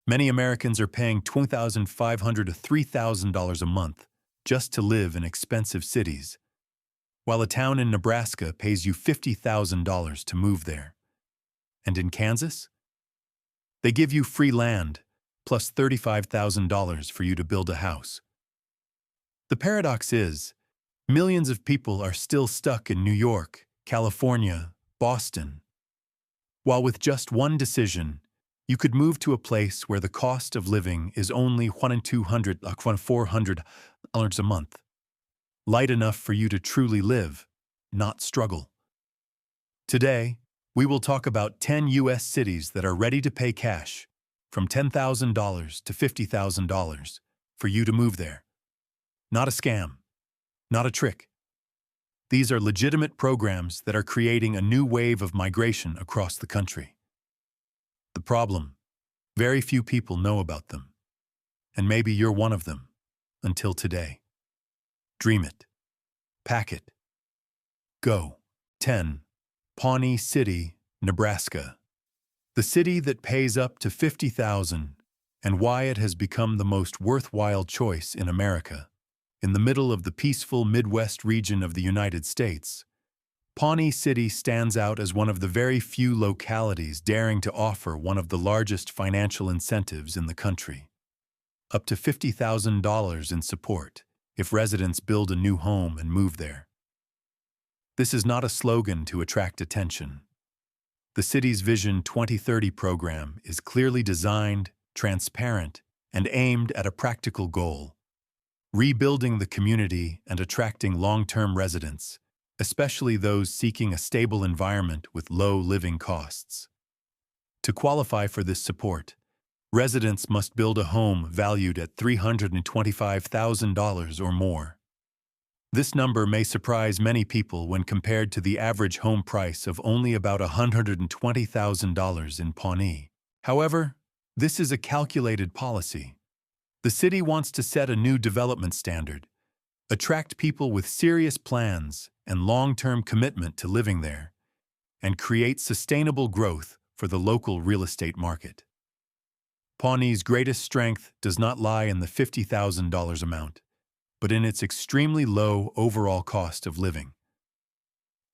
Many Americans are paying $2,500 to $3,000 a month just to live in expensive cities, while a town in Nebraska pays you $50,000 to move there. And in Kansas? They give you free land, plus $35,000 for you to build a house. The paradox is, millions of people are still stuck in New York, California, Boston, while with just one decision, you could move to a place where the cost of living is only $400 a month. Light enough for you to truly live, not struggle. Today, we will talk about 10 U.S. cities that are ready to pay cash, from $10,000 to $50,000, for you to move there. Not a scam, not a trick. These are legitimate programs that are creating a new wave of migration across the country. The problem, very few people know about them. And maybe you're one of them, until today. Dream it. Pack it. Go. 10. Pawnee City, Nebraska. The city that pays up to $50,000 and why it has become the most worthwhile choice in America. In the middle of the peaceful Midwest region of the United States, Pawnee City stands out as one of the very few localities daring to offer one of the largest financial incentives in the country. Up to $50,000 in support if residents build a new home and move there. This is not a slogan to attract attention. The city's Vision 2030 program is clearly designed, transparent, and aimed at a practical goal: rebuilding the community and attracting long-term residents, especially those seeking a stable environment with low living costs. To qualify for this support, residents must build a home valued at $325,000 or more. This number may surprise many people when compared to the average home price of only about $120,000 in Pawnee. However, this is a calculated policy. The city wants to set a new development standard, attract people with serious plans and long-term commitment to living there, and create sustainable growth for the local real estate market. Pawnee's greatest strength does not lie in the $50,000 amount, but in its extremely low overall cost of living.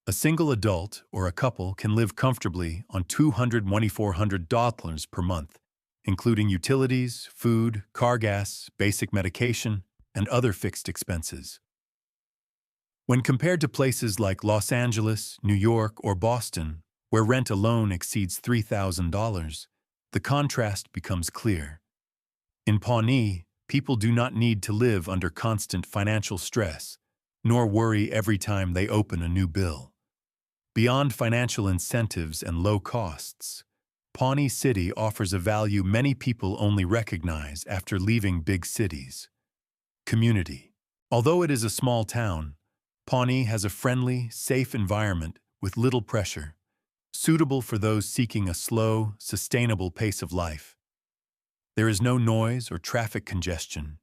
A single adult or a couple can live comfortably on $224 per month, including utilities, food, car gas, basic medication, and other fixed expenses. When compared to places like Los Angeles, New York, or Boston, where rent alone exceeds $3,000, the contrast becomes clear. In Pawnee, people do not need to live under constant financial stress, nor worry every time they open a new bill. Beyond financial incentives and low costs, Pawnee City offers a value many people only recognize after leaving big cities: community. Although it is a small town, Pawnee has a friendly, safe environment with little pressure, suitable for those seeking a slow, sustainable pace of life. There is no noise or traffic congestion.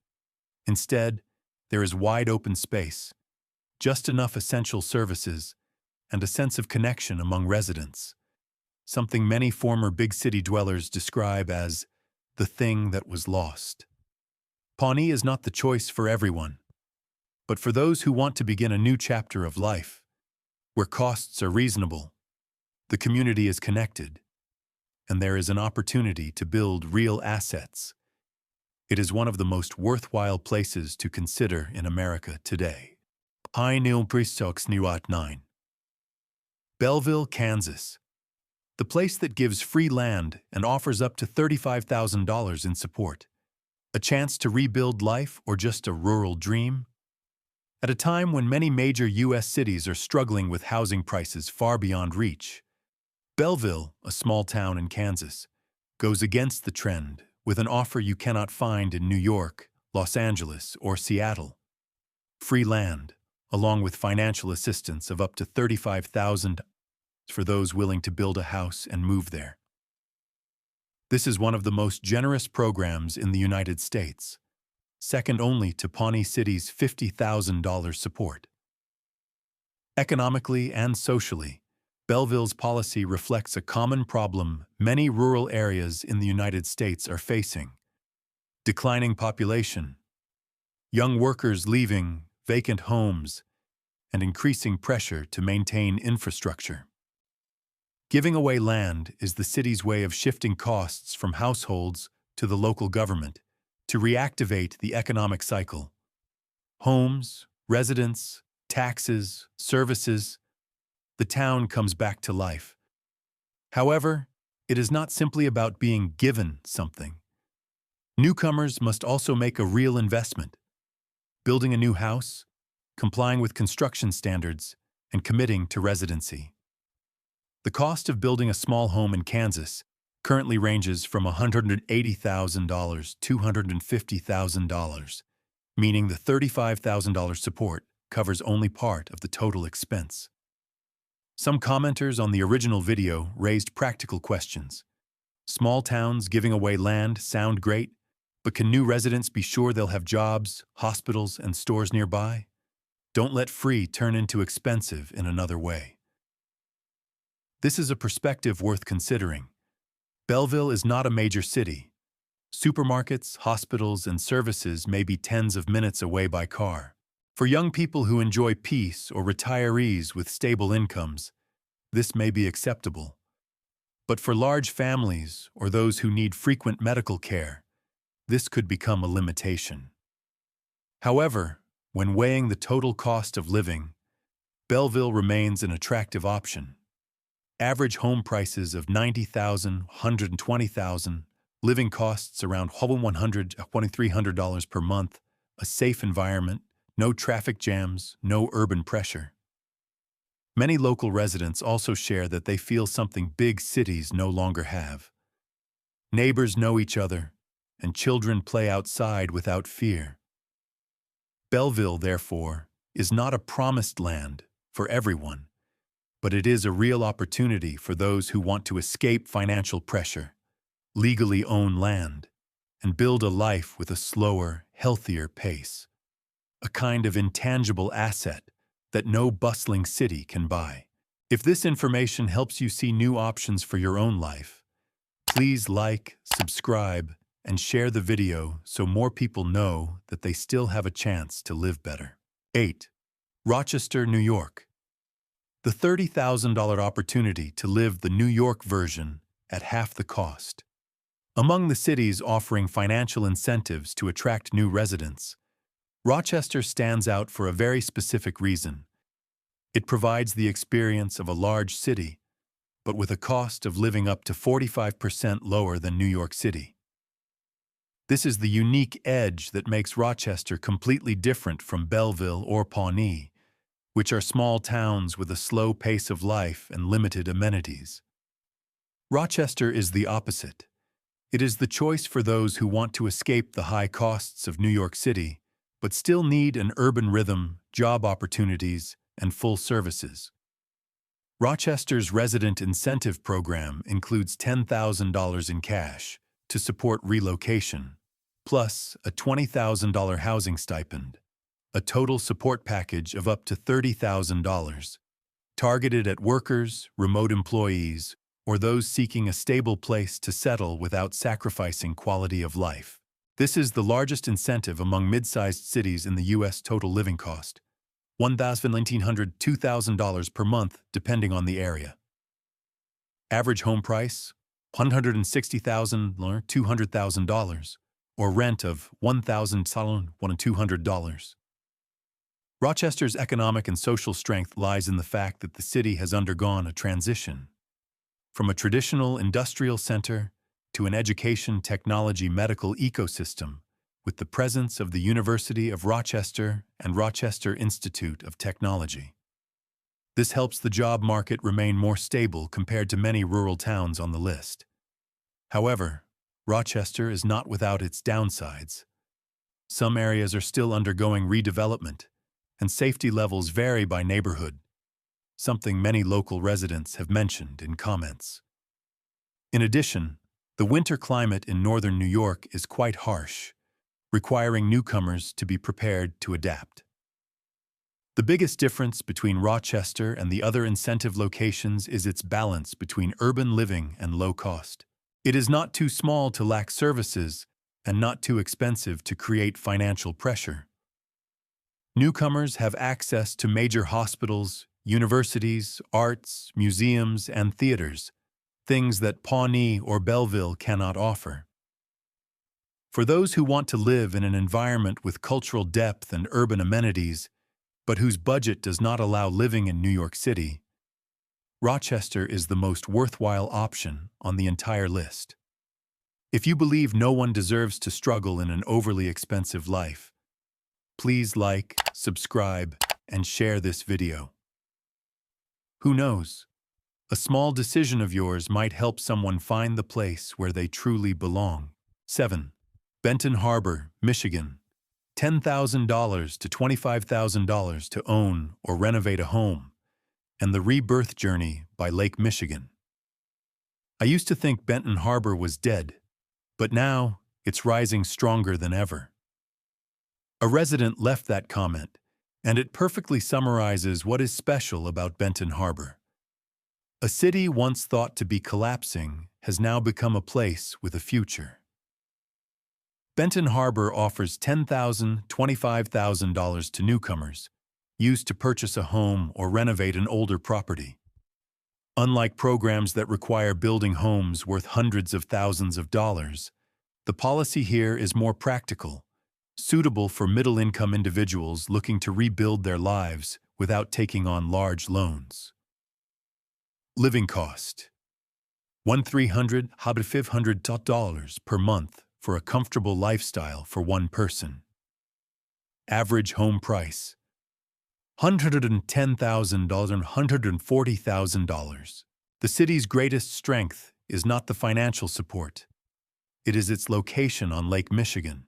Instead, there is wide open space, just enough essential services, and a sense of connection among residents, something many former big city dwellers describe as the thing that was lost. Pawnee is not the choice for everyone, but for those who want to begin a new chapter of life, where costs are reasonable, the community is connected, and there is an opportunity to build real assets. It is one of the most worthwhile places to consider in America today. Belleville, Kansas. The place that gives free land and offers up to $35,000 in support. A chance to rebuild life or just a rural dream? At a time when many major U.S. cities are struggling with housing prices far beyond reach, Belleville, a small town in Kansas, goes against the trend with an offer you cannot find in New York, Los Angeles, or Seattle. Free land, along with financial assistance of up to $35,000 for those willing to build a house and move there. This is one of the most generous programs in the United States, second only to Pawnee City's $50,000 support. Economically and socially, Belleville's policy reflects a common problem many rural areas in the United States are facing: declining population, young workers leaving vacant homes, and increasing pressure to maintain infrastructure. Giving away land is the city's way of shifting costs from households to the local government to reactivate the economic cycle. Homes, residents, taxes, services, the town comes back to life. However, it is not simply about being given something. Newcomers must also make a real investment, building a new house, complying with construction standards, and committing to residency. The cost of building a small home in Kansas currently ranges from $180,000 to $250,000, meaning the $35,000 support covers only part of the total expense. Some commenters on the original video raised practical questions. Small towns giving away land sound great, but can new residents be sure they'll have jobs, hospitals, and stores nearby? Don't let free turn into expensive in another way. This is a perspective worth considering. Belleville is not a major city. Supermarkets, hospitals, and services may be tens of minutes away by car. For young people who enjoy peace or retirees with stable incomes, this may be acceptable. But for large families or those who need frequent medical care, this could become a limitation. However, when weighing the total cost of living, Belleville remains an attractive option. Average home prices of $90,000, $120,000, living costs around $100 to $2,300 per month, a safe environment, no traffic jams, no urban pressure. Many local residents also share that they feel something big cities no longer have. Neighbors know each other, and children play outside without fear. Belleville, therefore, is not a promised land for everyone, but it is a real opportunity for those who want to escape financial pressure, legally own land, and build a life with a slower, healthier pace. A kind of intangible asset that no bustling city can buy. If this information helps you see new options for your own life, please like, subscribe, and share the video so more people know that they still have a chance to live better. 8. Rochester, New York. The $30,000 opportunity to live the New York version at half the cost. Among the cities offering financial incentives to attract new residents, Rochester stands out for a very specific reason. It provides the experience of a large city, but with a cost of living up to 45% lower than New York City. This is the unique edge that makes Rochester completely different from Belleville or Pawnee, which are small towns with a slow pace of life and limited amenities. Rochester is the opposite. It is the choice for those who want to escape the high costs of New York City, but still need an urban rhythm, job opportunities, and full services. Rochester's resident incentive program includes $10,000 in cash to support relocation, plus a $20,000 housing stipend, a total support package of up to $30,000, targeted at workers, remote employees, or those seeking a stable place to settle without sacrificing quality of life. This is the largest incentive among mid-sized cities in the U.S. total living cost, $1,900 to $2,000 per month depending on the area. Average home price, $160,000 to $200,000, or rent of $1,000 to $200. Rochester's economic and social strength lies in the fact that the city has undergone a transition from a traditional industrial center to an education, technology, medical ecosystem with the presence of the University of Rochester and Rochester Institute of Technology. This helps the job market remain more stable compared to many rural towns on the list. However, Rochester is not without its downsides. Some areas are still undergoing redevelopment, and safety levels vary by neighborhood, something many local residents have mentioned in comments. In addition, the winter climate in northern New York is quite harsh, requiring newcomers to be prepared to adapt. The biggest difference between Rochester and the other incentive locations is its balance between urban living and low cost. It is not too small to lack services and not too expensive to create financial pressure. Newcomers have access to major hospitals, universities, arts, museums, and theaters, things that Pawnee or Belleville cannot offer. For those who want to live in an environment with cultural depth and urban amenities, but whose budget does not allow living in New York City, Rochester is the most worthwhile option on the entire list. If you believe no one deserves to struggle in an overly expensive life, please like, subscribe, and share this video. Who knows? A small decision of yours might help someone find the place where they truly belong. 7. Benton Harbor, Michigan. $10,000 to $25,000 to own or renovate a home, and the rebirth journey by Lake Michigan. I used to think Benton Harbor was dead, but now it's rising stronger than ever. A resident left that comment, and it perfectly summarizes what is special about Benton Harbor. A city once thought to be collapsing has now become a place with a future. Benton Harbor offers $10,000, $25,000 to newcomers, used to purchase a home or renovate an older property. Unlike programs that require building homes worth hundreds of thousands of dollars, the policy here is more practical, suitable for middle-income individuals looking to rebuild their lives without taking on large loans. Living cost: $1,300 per month for a comfortable lifestyle for one person. Average home price: $110,000 and $140,000. The city's greatest strength is not the financial support. It is its location on Lake Michigan,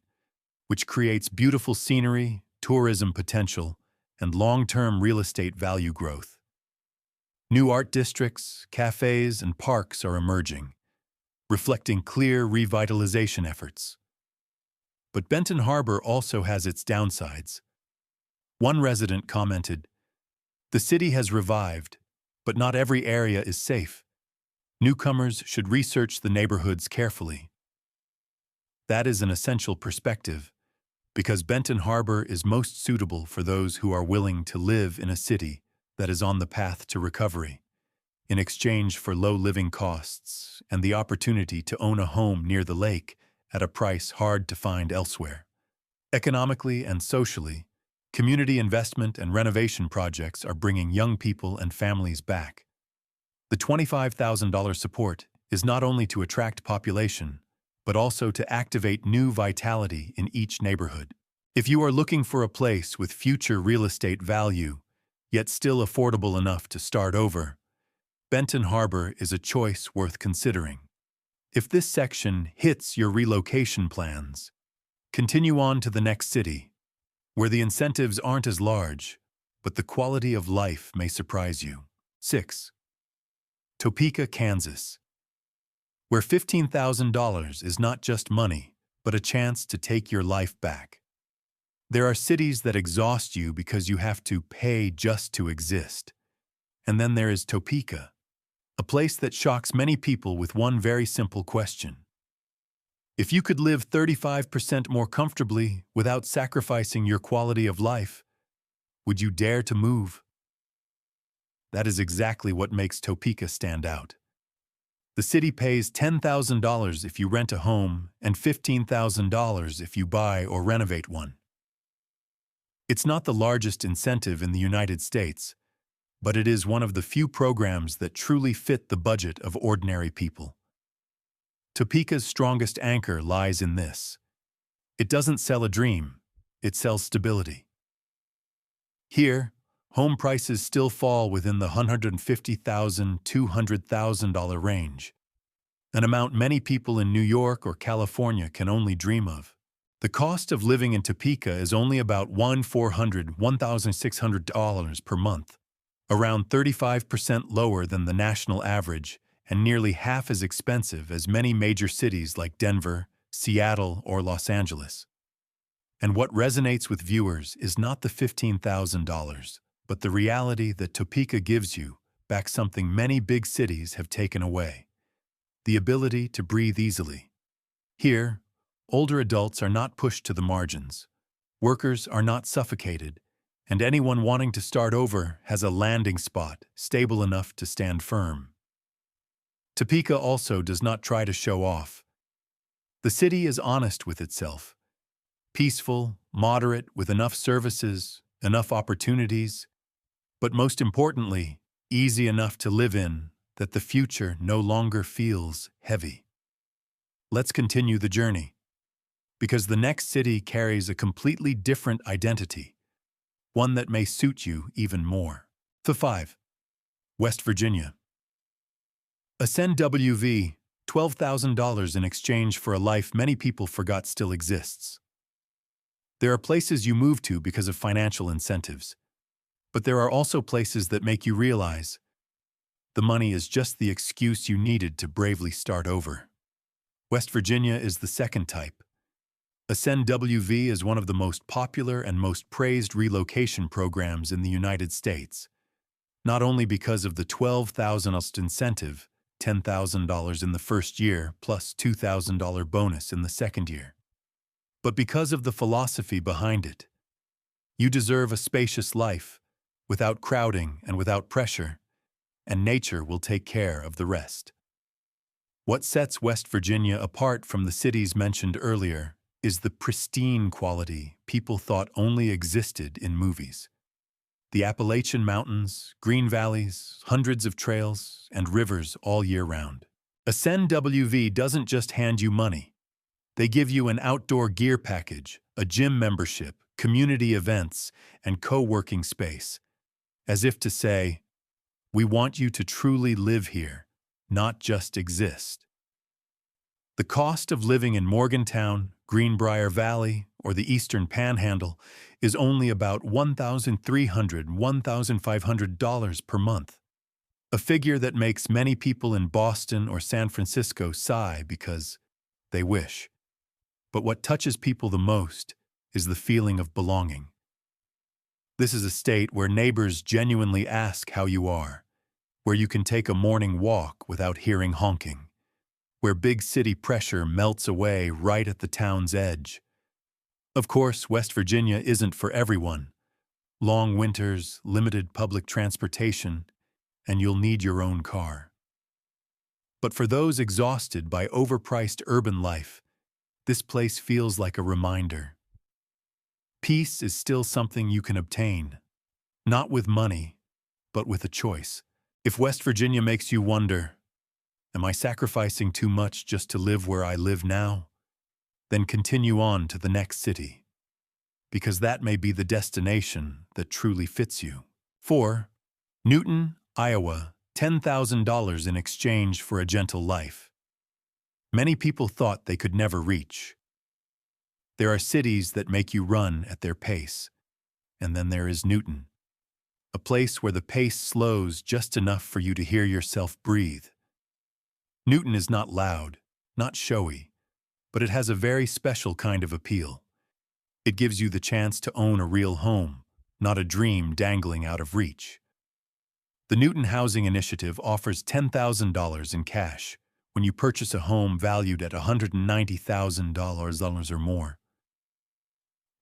which creates beautiful scenery, tourism potential, and long-term real estate value growth. New art districts, cafes, and parks are emerging, reflecting clear revitalization efforts. But Benton Harbor also has its downsides. One resident commented, "The city has revived, but not every area is safe. Newcomers should research the neighborhoods carefully." That is an essential perspective, because Benton Harbor is most suitable for those who are willing to live in a city that is on the path to recovery, in exchange for low living costs and the opportunity to own a home near the lake at a price hard to find elsewhere. Economically and socially, community investment and renovation projects are bringing young people and families back. The $25,000 support is not only to attract population, but also to activate new vitality in each neighborhood. If you are looking for a place with future real estate value, yet still affordable enough to start over, Benton Harbor is a choice worth considering. If this section hits your relocation plans, continue on to the next city, where the incentives aren't as large, but the quality of life may surprise you. 6. Topeka, Kansas, where $15,000 is not just money, but a chance to take your life back. There are cities that exhaust you because you have to pay just to exist. And then there is Topeka, a place that shocks many people with one very simple question. If you could live 35% more comfortably without sacrificing your quality of life, would you dare to move? That is exactly what makes Topeka stand out. The city pays $10,000 if you rent a home and $15,000 if you buy or renovate one. It's not the largest incentive in the United States, but it is one of the few programs that truly fit the budget of ordinary people. Topeka's strongest anchor lies in this: it doesn't sell a dream, it sells stability. Here, home prices still fall within the $150,000 to $200,000 range, an amount many people in New York or California can only dream of. The cost of living in Topeka is only about $1,600 per month, around 35% lower than the national average and nearly half as expensive as many major cities like Denver, Seattle, or Los Angeles. And what resonates with viewers is not the $15,000, but the reality that Topeka gives you back something many big cities have taken away: the ability to breathe easily. Here, older adults are not pushed to the margins, workers are not suffocated, and anyone wanting to start over has a landing spot stable enough to stand firm. Topeka also does not try to show off. The city is honest with itself. Peaceful, moderate, with enough services, enough opportunities, but most importantly, easy enough to live in that the future no longer feels heavy. Let's continue the journey, because the next city carries a completely different identity, one that may suit you even more. 5. West Virginia. Ascend WV, $12,000 in exchange for a life many people forgot still exists. There are places you move to because of financial incentives, but there are also places that make you realize the money is just the excuse you needed to bravely start over. West Virginia is the second type. Ascend WV is one of the most popular and most praised relocation programs in the United States, not only because of the $12,000 incentive, $10,000 in the first year plus $2,000 bonus in the second year, but because of the philosophy behind it. You deserve a spacious life, without crowding and without pressure, and nature will take care of the rest. What sets West Virginia apart from the cities mentioned earlier is the pristine quality people thought only existed in movies. The Appalachian Mountains, green valleys, hundreds of trails, and rivers all year round. Ascend WV doesn't just hand you money. They give you an outdoor gear package, a gym membership, community events, and co-working space, as if to say, we want you to truly live here, not just exist. The cost of living in Morgantown, Greenbrier Valley, or the Eastern Panhandle is only about $1,300, $1,500 per month, a figure that makes many people in Boston or San Francisco sigh because they wish. But what touches people the most is the feeling of belonging. This is a state where neighbors genuinely ask how you are, where you can take a morning walk without hearing honking, where big city pressure melts away right at the town's edge. Of course, West Virginia isn't for everyone. Long winters, limited public transportation, and you'll need your own car. But for those exhausted by overpriced urban life, this place feels like a reminder. Peace is still something you can obtain, not with money, but with a choice. If West Virginia makes you wonder, am I sacrificing too much just to live where I live now? Then continue on to the next city, because that may be the destination that truly fits you. 4. Newton, Iowa, $10,000 in exchange for a gentle life. Many people thought they could never reach. There are cities that make you run at their pace, and then there is Newton, a place where the pace slows just enough for you to hear yourself breathe. Newton is not loud, not showy, but it has a very special kind of appeal. It gives you the chance to own a real home, not a dream dangling out of reach. The Newton Housing Initiative offers $10,000 in cash when you purchase a home valued at $190,000 or more.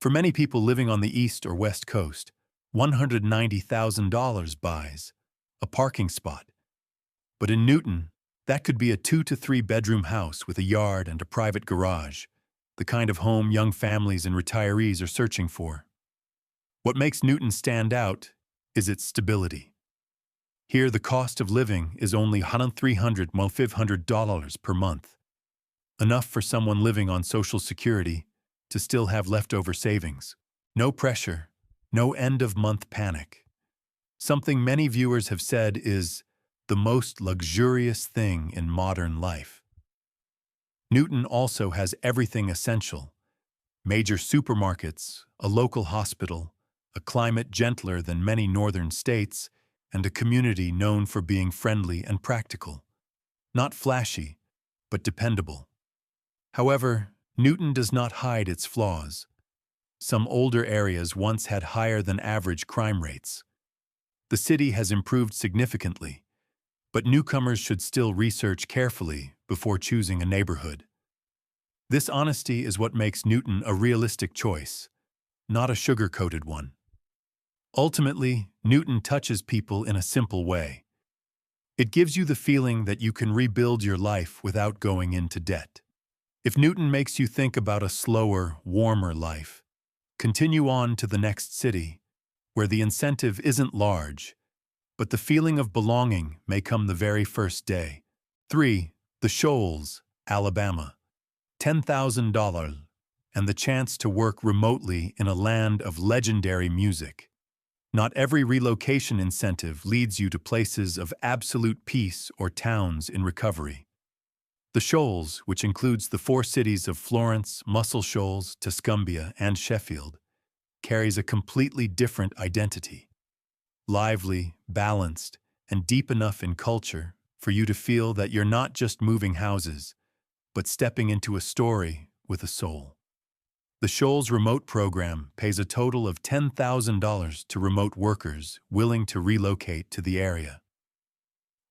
For many people living on the East or West Coast, $190,000 buys a parking spot. But in Newton, that could be a 2 to 3 bedroom house with a yard and a private garage, the kind of home young families and retirees are searching for. What makes Newton stand out is its stability. Here, the cost of living is only $300 to $500 per month, enough for someone living on Social Security to still have leftover savings. No pressure, no end-of-month panic. Something many viewers have said is the most luxurious thing in modern life. Newton also has everything essential: major supermarkets, a local hospital, a climate gentler than many northern states, and a community known for being friendly and practical. Not flashy, but dependable. However, Newton does not hide its flaws. Some older areas once had higher than average crime rates. The city has improved significantly, but newcomers should still research carefully before choosing a neighborhood. This honesty is what makes Newton a realistic choice, not a sugar-coated one. Ultimately, Newton touches people in a simple way. It gives you the feeling that you can rebuild your life without going into debt. If Newton makes you think about a slower, warmer life, continue on to the next city, where the incentive isn't large, but the feeling of belonging may come the very first day. 3. The Shoals, Alabama. $10,000 and the chance to work remotely in a land of legendary music. Not every relocation incentive leads you to places of absolute peace or towns in recovery. The Shoals, which includes the 4 cities of Florence, Muscle Shoals, Tuscumbia, and Sheffield, carries a completely different identity. Lively, balanced, and deep enough in culture for you to feel that you're not just moving houses, but stepping into a story with a soul. The Shoals Remote Program pays a total of $10,000 to remote workers willing to relocate to the area.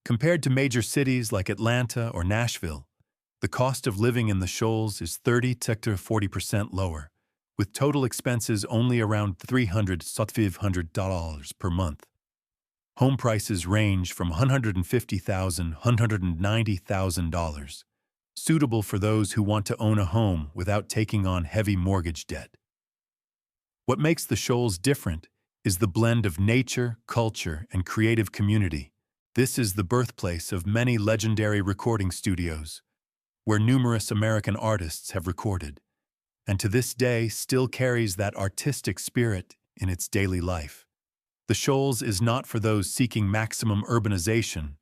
Compared to major cities like Atlanta or Nashville, the cost of living in the Shoals is 30 to 40% lower, with total expenses only around $300 to $500 per month. Home prices range from $150,000 to $190,000, suitable for those who want to own a home without taking on heavy mortgage debt. What makes the Shoals different is the blend of nature, culture, and creative community. This is the birthplace of many legendary recording studios, where numerous American artists have recorded, and to this day still carries that artistic spirit in its daily life. The Shoals is not for those seeking maximum urbanization,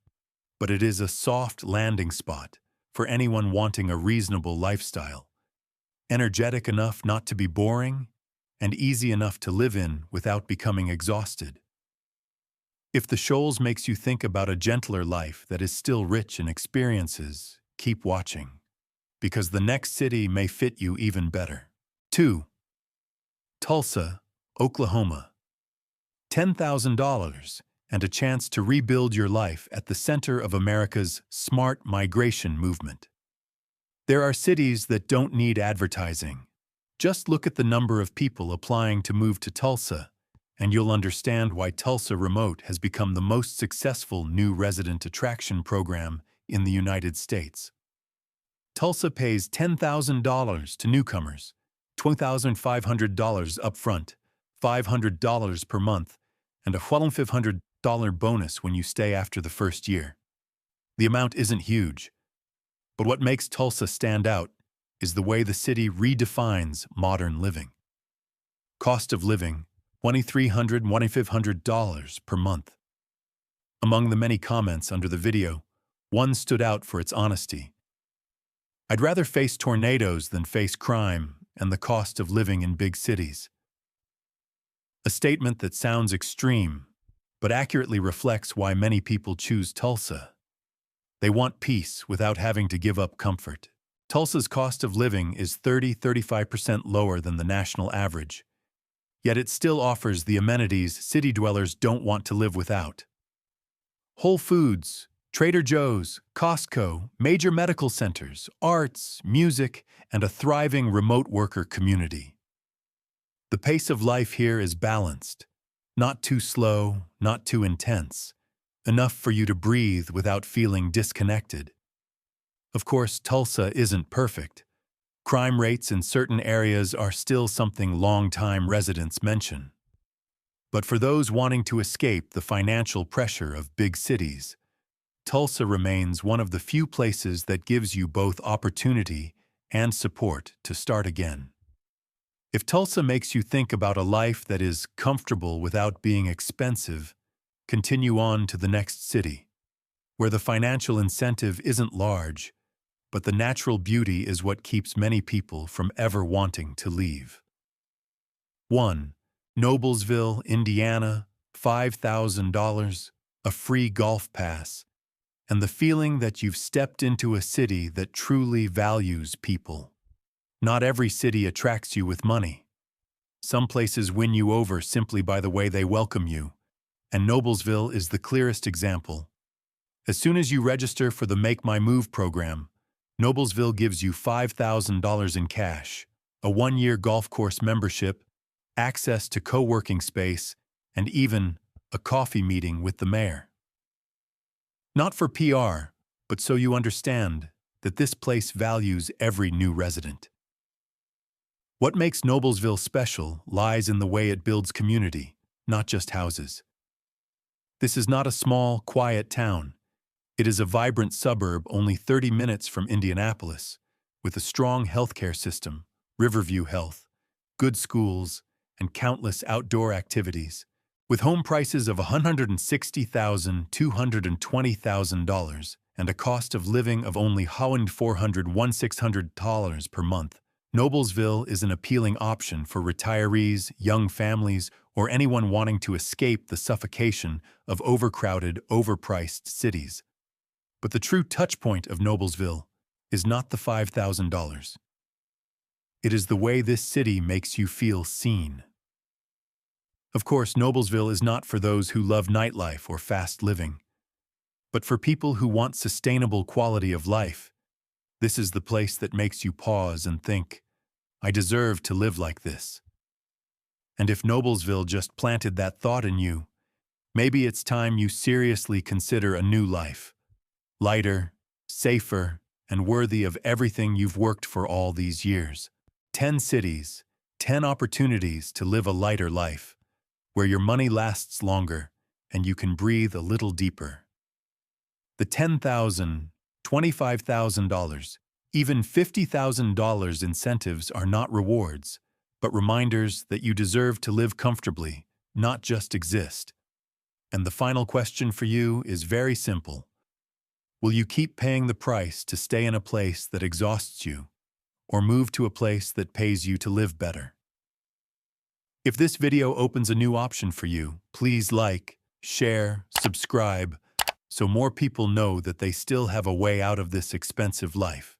but it is a soft landing spot for anyone wanting a reasonable lifestyle, energetic enough not to be boring, and easy enough to live in without becoming exhausted. If the Shoals makes you think about a gentler life that is still rich in experiences, keep watching, because the next city may fit you even better. 2. Tulsa, Oklahoma. $10,000 and a chance to rebuild your life at the center of America's smart migration movement. There are cities that don't need advertising. Just look at the number of people applying to move to Tulsa, and you'll understand why Tulsa Remote has become the most successful new resident attraction program in the United States. Tulsa pays $10,000 to newcomers, $2,500 upfront, $500 per month, and a $1,200 bonus when you stay after the first year. The amount isn't huge, but what makes Tulsa stand out is the way the city redefines modern living. Cost of living, $2,300 to $2,500 per month. Among the many comments under the video, one stood out for its honesty. I'd rather face tornadoes than face crime and the cost of living in big cities. A statement that sounds extreme, but accurately reflects why many people choose Tulsa. They want peace without having to give up comfort. Tulsa's cost of living is 30–35% lower than the national average, yet it still offers the amenities city dwellers don't want to live without. Whole Foods, Trader Joe's, Costco, major medical centers, arts, music, and a thriving remote worker community. The pace of life here is balanced, not too slow, not too intense, enough for you to breathe without feeling disconnected. Of course, Tulsa isn't perfect. Crime rates in certain areas are still something long-time residents mention. But for those wanting to escape the financial pressure of big cities, Tulsa remains one of the few places that gives you both opportunity and support to start again. If Tulsa makes you think about a life that is comfortable without being expensive, continue on to the next city, where the financial incentive isn't large, but the natural beauty is what keeps many people from ever wanting to leave. 1. Noblesville, Indiana, $5,000, a free golf pass, and the feeling that you've stepped into a city that truly values people. Not every city attracts you with money. Some places win you over simply by the way they welcome you, and Noblesville is the clearest example. As soon as you register for the Make My Move program, Noblesville gives you $5,000 in cash, a 1-year golf course membership, access to co-working space, and even a coffee meeting with the mayor. Not for PR, but so you understand that this place values every new resident. What makes Noblesville special lies in the way it builds community, not just houses. This is not a small, quiet town. It is a vibrant suburb only 30 minutes from Indianapolis, with a strong healthcare system, Riverview Health, good schools, and countless outdoor activities. With home prices of $160,000 to $220,000 and a cost of living of only $400 per month, Noblesville is an appealing option for retirees, young families, or anyone wanting to escape the suffocation of overcrowded, overpriced cities. But the true touchpoint of Noblesville is not the $5,000. It is the way this city makes you feel seen. Of course, Noblesville is not for those who love nightlife or fast living, but for people who want sustainable quality of life. This is the place that makes you pause and think, I deserve to live like this. And if Noblesville just planted that thought in you, maybe it's time you seriously consider a new life. Lighter, safer, and worthy of everything you've worked for all these years. 10 cities, 10 opportunities to live a lighter life, where your money lasts longer and you can breathe a little deeper. The $10,000, $25,000, even $50,000 incentives are not rewards, but reminders that you deserve to live comfortably, not just exist. And the final question for you is very simple. Will you keep paying the price to stay in a place that exhausts you, or move to a place that pays you to live better? If this video opens a new option for you, please like, share, subscribe, so more people know that they still have a way out of this expensive life.